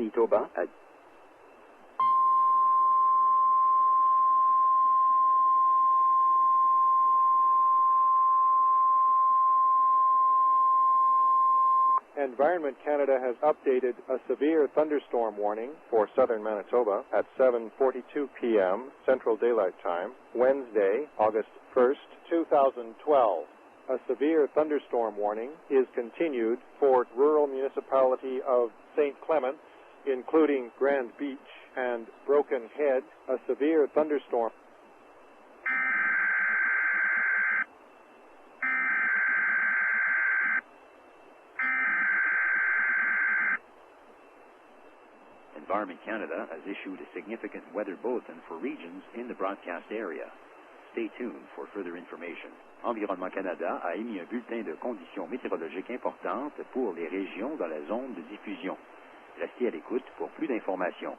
Manitoba à Environment Canada has updated a severe thunderstorm warning for southern Manitoba at 7:42 p.m. Central Daylight Time, Wednesday, August 1st, 2012. A severe thunderstorm warning is continued for rural municipality of St. Clement, including Grand Beach and Broken Head. A severe thunderstorm Environment Canada has issued a significant weather bulletin for regions in the broadcast area. Stay tuned for further information. Environnement Canada a émis un bulletin de conditions météorologiques importantes pour les régions dans la zone de diffusion. Restez à l'écoute pour plus d'informations.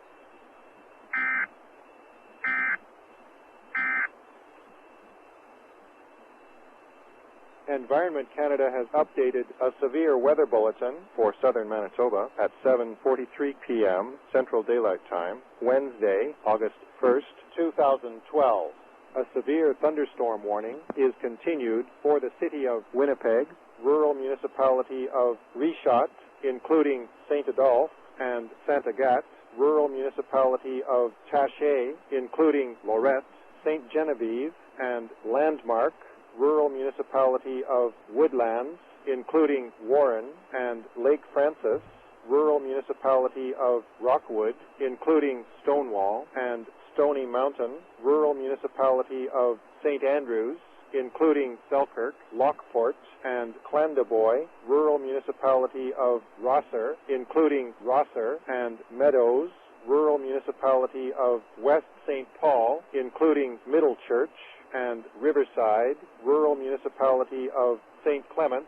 Environment Canada has updated a severe weather bulletin for southern Manitoba at 7:43 p.m. Central Daylight Time, Wednesday, August 1st, 2012. A severe thunderstorm warning is continued for the city of Winnipeg, rural municipality of Richot, including St. Adolphe and Saint-Agathe, rural municipality of Taché, including Lorette, St. Genevieve, and Landmark, rural municipality of Woodlands, including Warren and Lake Francis, rural municipality of Rockwood, including Stonewall and Stony Mountain, rural municipality of St. Andrews, including Selkirk, Lockport, and Clandeboye, rural municipality of Rosser, including Rosser and Meadows, rural municipality of West St. Paul, including Middlechurch and Riverside, rural municipality of St. Clement,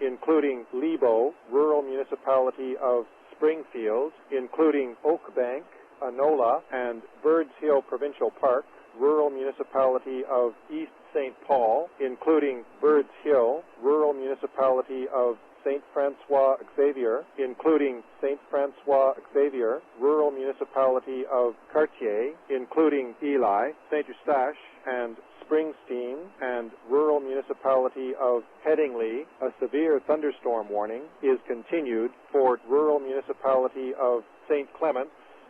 including Lebo, rural municipality of Springfield, including Oakbank, Anola, and Birds Hill Provincial Park, rural municipality of East St. Paul, including Birds Hill, rural municipality of St. Francois Xavier, including St. Francois Xavier, rural municipality of Cartier, including Ely, St. Eustache, and Springsteen, and rural municipality of Headingley. A severe thunderstorm warning is continued for rural municipality of St. Clement,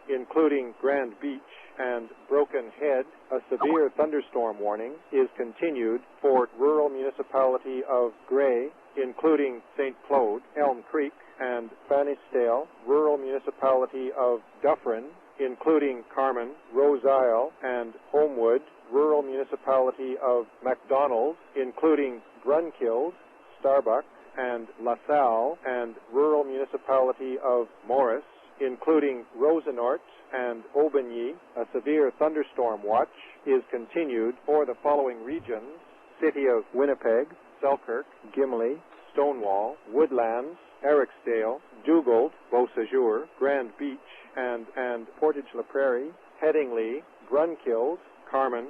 including Grand Beach and Broken Head. A severe thunderstorm warning is continued for rural municipality of Gray, including St. Claude, Elm Creek, and Bannisdale, rural municipality of Dufferin, including Carman, Rose Isle, and Homewood, rural municipality of MacDonald, including Grunkild, Starbuck, and LaSalle, and rural municipality of Morris, including Rosenort and Aubigny. A severe thunderstorm watch is continued for the following regions: City of Winnipeg, Selkirk, Gimli, Stonewall, Woodlands, Ericsdale, Dugald, Beausejour, Grand Beach, and Portage la Prairie, Headingley, Grunkild, Carman,